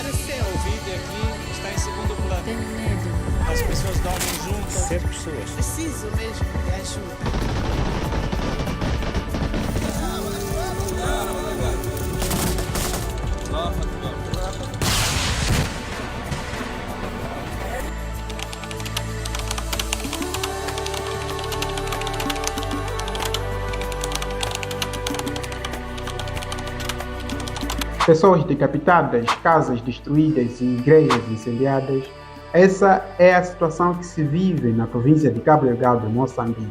aparecer. O vídeo aqui está em segundo plano. Tenho medo. As pessoas dormem juntas. 7 pessoas. Preciso mesmo de ajuda. Pessoas decapitadas, casas destruídas e igrejas incendiadas. Essa é a situação que se vive na província de Cabo Delgado, Moçambique.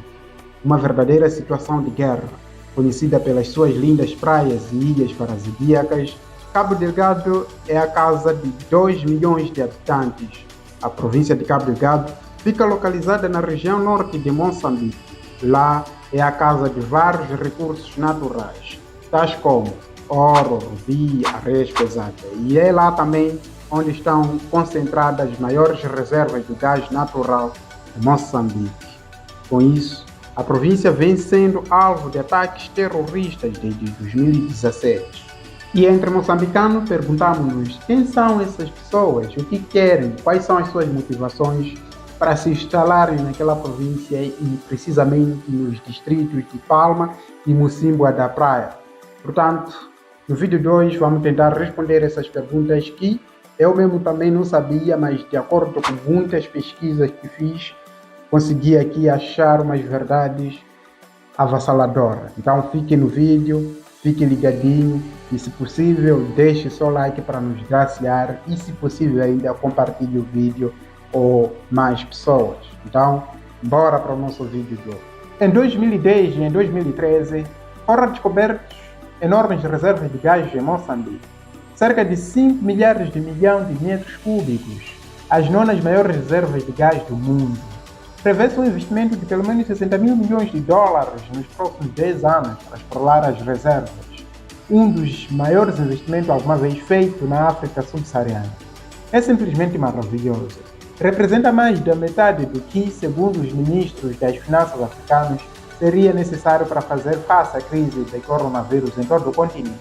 Uma verdadeira situação de guerra, conhecida pelas suas lindas praias e ilhas paradisíacas. Cabo Delgado é a casa de 2 milhões de habitantes. A província de Cabo Delgado fica localizada na região norte de Moçambique. Lá é a casa de vários recursos naturais, tais como ouro, rubi, areias pesadas. E é lá também onde estão concentradas as maiores reservas de gás natural de Moçambique. Com isso, a província vem sendo alvo de ataques terroristas desde 2017. E entre moçambicanos perguntamos-nos quem são essas pessoas, o que querem, quais são as suas motivações para se instalarem naquela província e precisamente nos distritos de Palma e Mocímboa da Praia. Portanto, no vídeo de hoje vamos tentar responder essas perguntas que eu mesmo também não sabia, mas de acordo com muitas pesquisas que fiz, consegui aqui achar umas verdades avassaladoras. Então fique no vídeo, fique ligadinho e, se possível, deixe seu like para nos graciar e, se possível, ainda compartilhe o vídeo com mais pessoas. Então, bora para o nosso vídeo de hoje. Em 2010 e em 2013, foram descobertos enormes reservas de gás em Moçambique, cerca de 5 milhares de milhões de metros cúbicos, as nonas maiores reservas de gás do mundo. Prevê-se um investimento de pelo menos 60 mil milhões de dólares nos próximos 10 anos para explorar as reservas, um dos maiores investimentos alguma vez feito na África subsaariana. É simplesmente maravilhoso. Representa mais da metade do que, segundo os ministros das finanças africanos, seria necessário para fazer face à crise do coronavírus em todo o continente.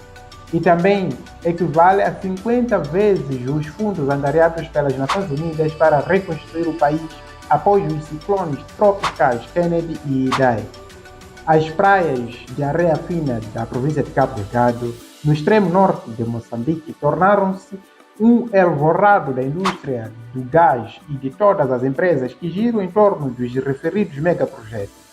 E também equivale a 50 vezes os fundos angariados pelas Nações Unidas para reconstruir o país após os ciclones tropicais Kennedy e Idai. As praias de areia fina da província de Cabo Delgado, no extremo norte de Moçambique, tornaram-se um eldorado da indústria do gás e de todas as empresas que giram em torno dos referidos megaprojetos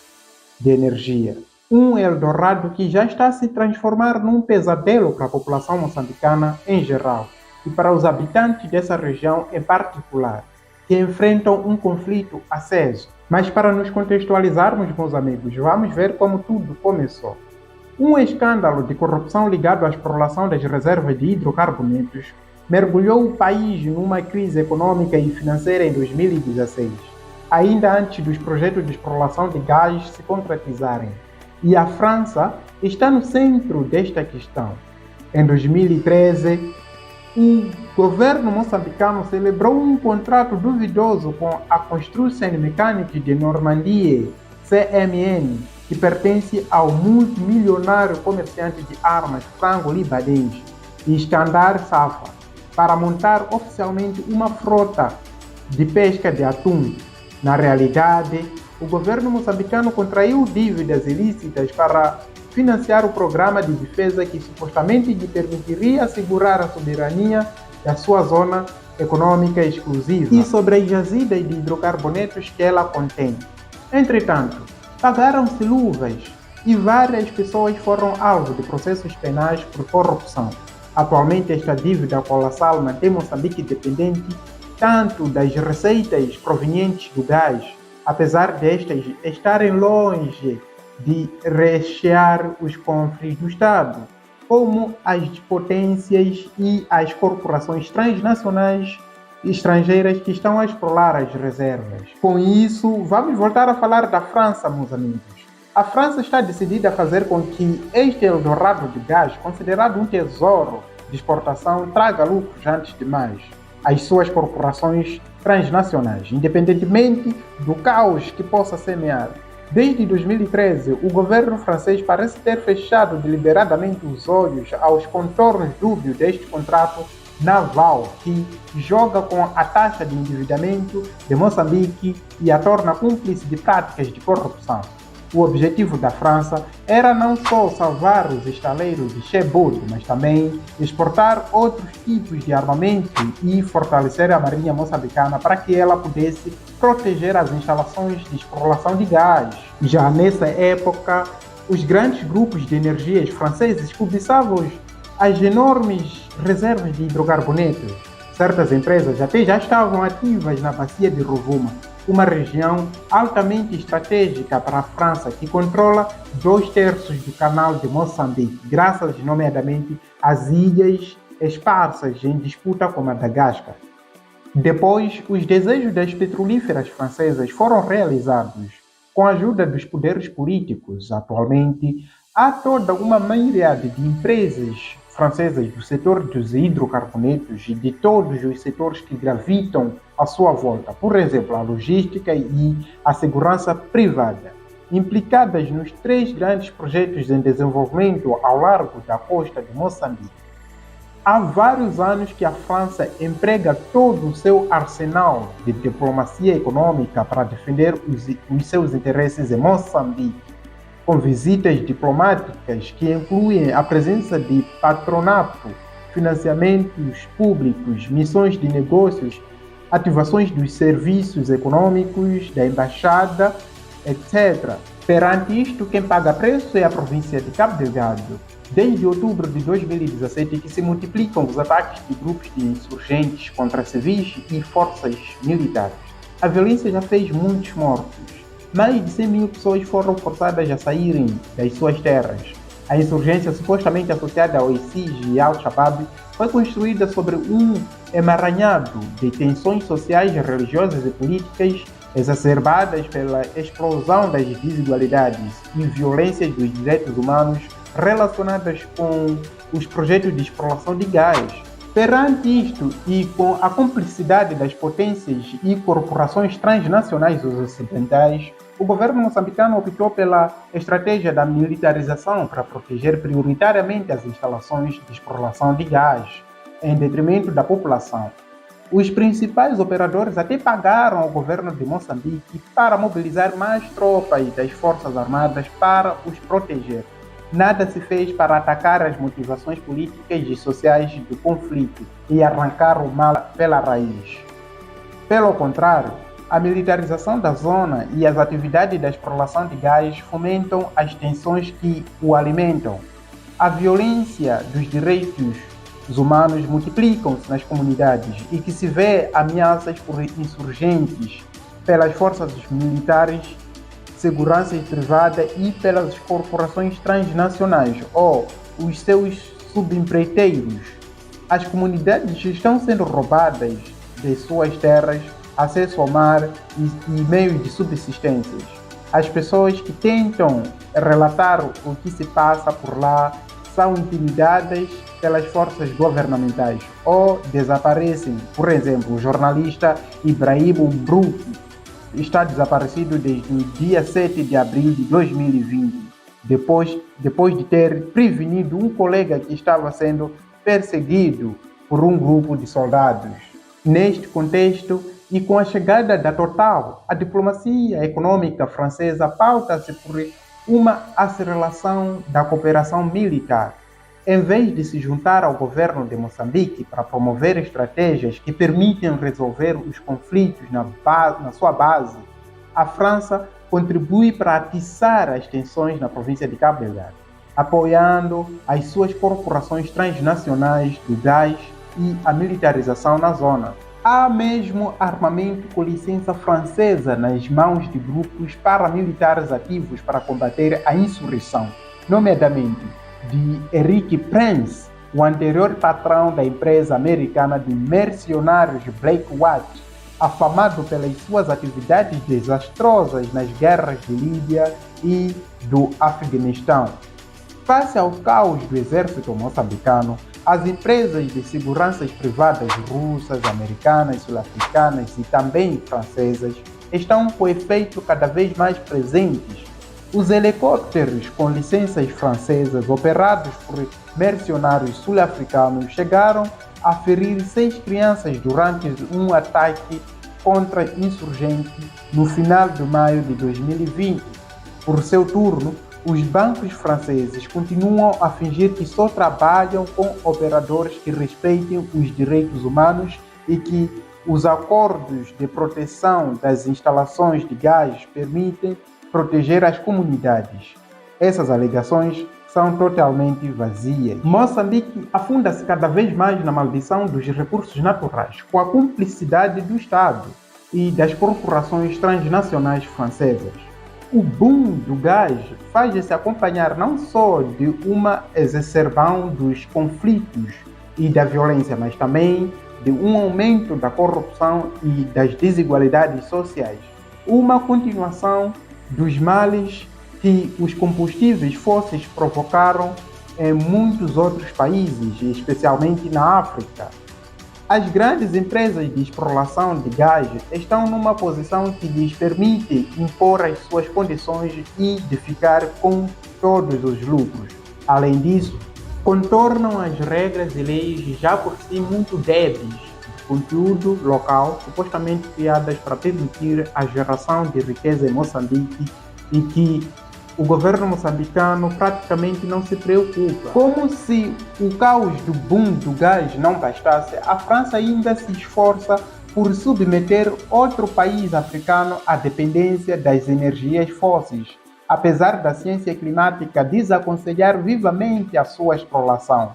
de energia. Um Eldorado que já está a se transformar num pesadelo para a população moçambicana em geral e para os habitantes dessa região em particular, que enfrentam um conflito aceso. Mas para nos contextualizarmos, meus amigos, vamos ver como tudo começou. Um escândalo de corrupção ligado à exploração das reservas de hidrocarbonetos mergulhou o país numa crise econômica e financeira em 2016. Ainda antes dos projetos de exploração de gás se concretizarem. E a França está no centro desta questão. Em 2013, o governo moçambicano celebrou um contrato duvidoso com a Construction Mechanique de Normandie, CMN, que pertence ao multimilionário comerciante de armas frango-libanês, Iskandar Safa, para montar oficialmente uma frota de pesca de atum. Na realidade, o governo moçambicano contraiu dívidas ilícitas para financiar o programa de defesa que supostamente lhe permitiria assegurar a soberania da sua zona econômica exclusiva e sobre as jazidas de hidrocarbonetos que ela contém. Entretanto, pagaram-se luvas e várias pessoas foram alvo de processos penais por corrupção. Atualmente, esta dívida colossal mantém Moçambique dependente tanto das receitas provenientes do gás, apesar destas estarem longe de rechear os cofres do Estado, como as potências e as corporações transnacionais e estrangeiras que estão a explorar as reservas. Com isso, vamos voltar a falar da França, meus amigos. A França está decidida a fazer com que este Eldorado de gás, considerado um tesouro de exportação, traga lucros antes de mais às suas corporações transnacionais, independentemente do caos que possa semear. Desde 2013, o governo francês parece ter fechado deliberadamente os olhos aos contornos dúbios deste contrato naval que joga com a taxa de endividamento de Moçambique e a torna cúmplice de práticas de corrupção. O objetivo da França era não só salvar os estaleiros de Cheboud, mas também exportar outros tipos de armamento e fortalecer a marinha moçambicana para que ela pudesse proteger as instalações de exploração de gás. Já nessa época, os grandes grupos de energias franceses cobiçavam as enormes reservas de hidrocarbonetos. Certas empresas até já estavam ativas na bacia de Rovuma, uma região altamente estratégica para a França que controla 2/3 do canal de Moçambique, graças nomeadamente às ilhas esparsas em disputa com Madagascar. Depois, os desejos das petrolíferas francesas foram realizados com a ajuda dos poderes políticos. Atualmente, há toda uma myriade de empresas francesas do setor dos hidrocarbonetos e de todos os setores que gravitam à sua volta, por exemplo, a logística e a segurança privada, implicadas nos 3 grandes projetos em desenvolvimento ao largo da costa de Moçambique. Há vários anos que a França emprega todo o seu arsenal de diplomacia econômica para defender os seus interesses em Moçambique, com visitas diplomáticas que incluem a presença de patronato, financiamentos públicos, missões de negócios, ativações dos serviços econômicos, da embaixada, etc. Perante isto, quem paga preço é a província de Cabo Delgado. Desde outubro de 2017 que se multiplicam os ataques de grupos de insurgentes contra civis e forças militares. A violência já fez muitos mortos. Mais de 100 mil pessoas foram forçadas a saírem das suas terras. A insurgência supostamente associada ao ISIS e ao Al-Shabaab foi construída sobre um emaranhado de tensões sociais, religiosas e políticas exacerbadas pela explosão das desigualdades e violências dos direitos humanos relacionadas com os projetos de exploração de gás. Perante isto e com a cumplicidade das potências e corporações transnacionais ocidentais, o governo moçambicano optou pela estratégia da militarização para proteger prioritariamente as instalações de exploração de gás, em detrimento da população. Os principais operadores até pagaram ao governo de Moçambique para mobilizar mais tropas das Forças Armadas para os proteger. Nada se fez para atacar as motivações políticas e sociais do conflito e arrancar o mal pela raiz. Pelo contrário, a militarização da zona e as atividades da exploração de gás fomentam as tensões que o alimentam. A violência dos direitos humanos multiplicam-se nas comunidades e que se vê ameaças por insurgentes, pelas forças militares, segurança privada e pelas corporações transnacionais ou os seus subempreiteiros. As comunidades estão sendo roubadas de suas terras, acesso ao mar e meios de subsistência. As pessoas que tentam relatar o que se passa por lá são intimidadas pelas forças governamentais ou desaparecem. Por exemplo, o jornalista Ibrahim Mbruki está desaparecido desde o dia 7 de abril de 2020, depois de ter prevenido um colega que estava sendo perseguido por um grupo de soldados. Neste contexto, e com a chegada da Total, a diplomacia econômica francesa pauta-se por uma aceleração da cooperação militar. Em vez de se juntar ao governo de Moçambique para promover estratégias que permitem resolver os conflitos na sua base, a França contribui para atiçar as tensões na província de Cabo Delgado, apoiando as suas corporações transnacionais do gás e a militarização na zona. Há mesmo armamento com licença francesa nas mãos de grupos paramilitares ativos para combater a insurreição, nomeadamente de Eric Prince, o anterior patrão da empresa americana de mercenários Blackwater, afamado pelas suas atividades desastrosas nas guerras de Líbia e do Afeganistão. Face ao caos do exército moçambicano, as empresas de seguranças privadas russas, americanas, sul-africanas e também francesas estão com efeito cada vez mais presentes. Os helicópteros com licenças francesas operados por mercenários sul-africanos chegaram a ferir 6 crianças durante um ataque contra insurgentes no final de maio de 2020. Por seu turno, os bancos franceses continuam a fingir que só trabalham com operadores que respeitem os direitos humanos e que os acordos de proteção das instalações de gás permitem proteger as comunidades. Essas alegações são totalmente vazias. Moçambique afunda-se cada vez mais na maldição dos recursos naturais, com a cumplicidade do Estado e das corporações transnacionais francesas. O boom do gás faz-se acompanhar não só de uma exacerbação dos conflitos e da violência, mas também de um aumento da corrupção e das desigualdades sociais. Uma continuação dos males que os combustíveis fósseis provocaram em muitos outros países, especialmente na África. As grandes empresas de exploração de gás estão numa posição que lhes permite impor as suas condições e de ficar com todos os lucros. Além disso, contornam as regras e leis já por si muito débeis de conteúdo local, supostamente criadas para permitir a geração de riqueza em Moçambique e que o governo moçambicano praticamente não se preocupa. Como se o caos do boom do gás não bastasse, a França ainda se esforça por submeter outro país africano à dependência das energias fósseis, apesar da ciência climática desaconselhar vivamente a sua exploração.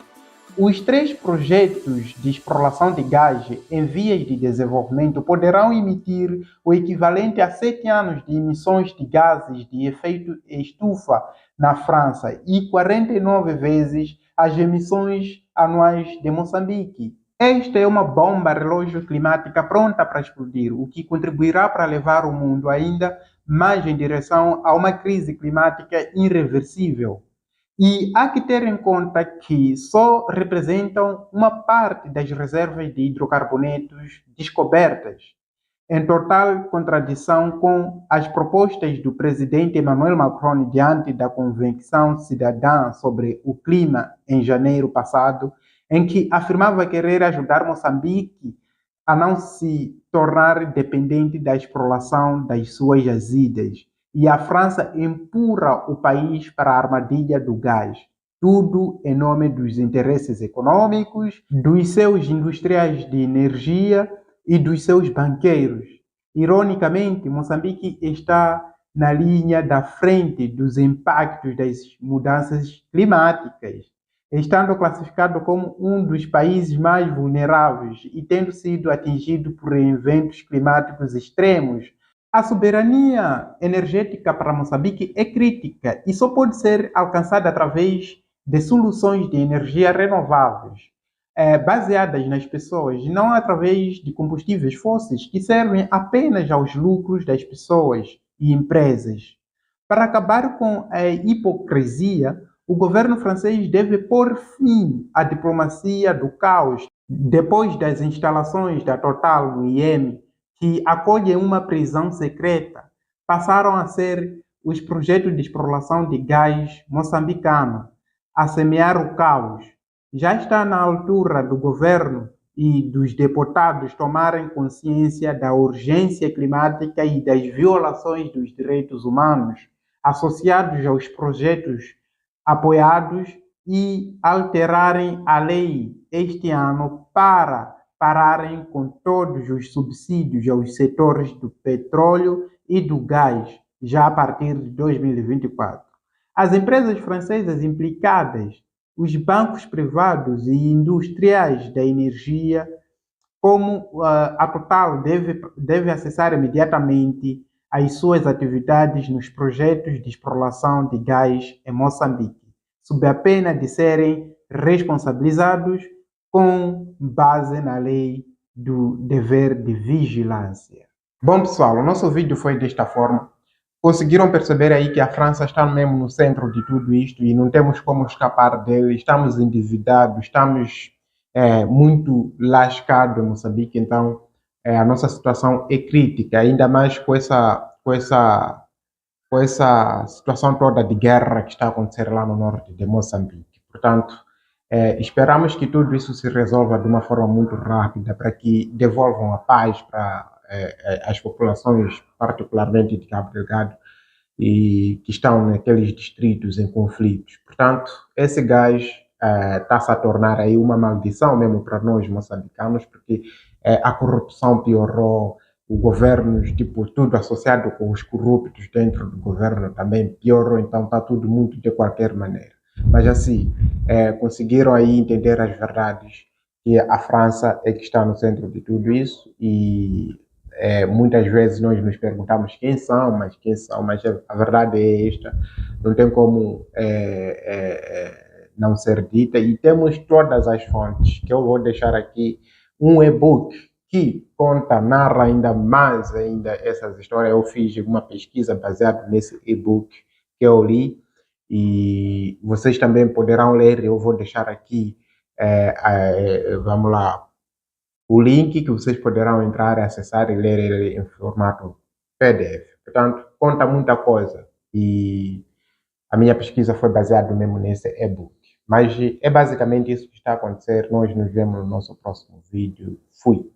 Os 3 projetos de exploração de gás em vias de desenvolvimento poderão emitir o equivalente a 7 anos de emissões de gases de efeito estufa na França e 49 vezes as emissões anuais de Moçambique. Esta é uma bomba relógio climática pronta para explodir, o que contribuirá para levar o mundo ainda mais em direção a uma crise climática irreversível. E há que ter em conta que só representam uma parte das reservas de hidrocarbonetos descobertas, em total contradição com as propostas do presidente Emmanuel Macron diante da Convenção Cidadã sobre o Clima em janeiro passado, em que afirmava querer ajudar Moçambique a não se tornar dependente da exploração das suas jazidas. E a França empurra o país para a armadilha do gás. Tudo em nome dos interesses econômicos, dos seus industriais de energia e dos seus banqueiros. Ironicamente, Moçambique está na linha da frente dos impactos das mudanças climáticas, estando classificado como um dos países mais vulneráveis e tendo sido atingido por eventos climáticos extremos. A soberania energética para Moçambique é crítica e só pode ser alcançada através de soluções de energia renováveis, baseadas nas pessoas, não através de combustíveis fósseis que servem apenas aos lucros das pessoas e empresas. Para acabar com a hipocrisia, o governo francês deve pôr fim à diplomacia do caos depois das instalações da Total no Iêmen, que acolhem uma prisão secreta, passaram a ser os projetos de exploração de gás moçambicano, a semear o caos. Já está na altura do governo e dos deputados tomarem consciência da urgência climática e das violações dos direitos humanos associados aos projetos apoiados e alterarem a lei este ano para pararem com todos os subsídios aos setores do petróleo e do gás, já a partir de 2024. As empresas francesas implicadas, os bancos privados e industriais da energia, como a Total, deve acessar imediatamente as suas atividades nos projetos de exploração de gás em Moçambique, sob a pena de serem responsabilizados com base na lei do dever de vigilância. Bom, pessoal, o nosso vídeo foi desta forma. Conseguiram perceber aí que a França está mesmo no centro de tudo isto e não temos como escapar dele. Estamos endividados, estamos muito lascados em Moçambique, então a nossa situação é crítica, ainda mais com essa situação toda de guerra que está a acontecer lá no norte de Moçambique. Portanto, Esperamos que tudo isso se resolva de uma forma muito rápida para que devolvam a paz para as populações, particularmente de Cabo Delgado, e que estão naqueles distritos em conflitos. Portanto, esse gás está-se a tornar aí uma maldição mesmo para nós moçambicanos, porque a corrupção piorou, o governo, tipo, tudo associado com os corruptos dentro do governo também piorou, então está tudo muito de qualquer maneira. Mas assim, conseguiram aí entender as verdades, que a França é que está no centro de tudo isso e muitas vezes nós nos perguntamos quem são, mas a verdade é esta, não tem como não ser dita e temos todas as fontes, que eu vou deixar aqui um e-book que conta, narra ainda mais ainda essas histórias. Eu fiz uma pesquisa baseada nesse e-book que eu li e vocês também poderão ler, eu vou deixar aqui, vamos lá, o link que vocês poderão entrar, acessar e ler ele em formato PDF. Portanto, conta muita coisa e a minha pesquisa foi baseada mesmo nesse e-book. Mas é basicamente isso que está a acontecer. Nós nos vemos no nosso próximo vídeo. Fui!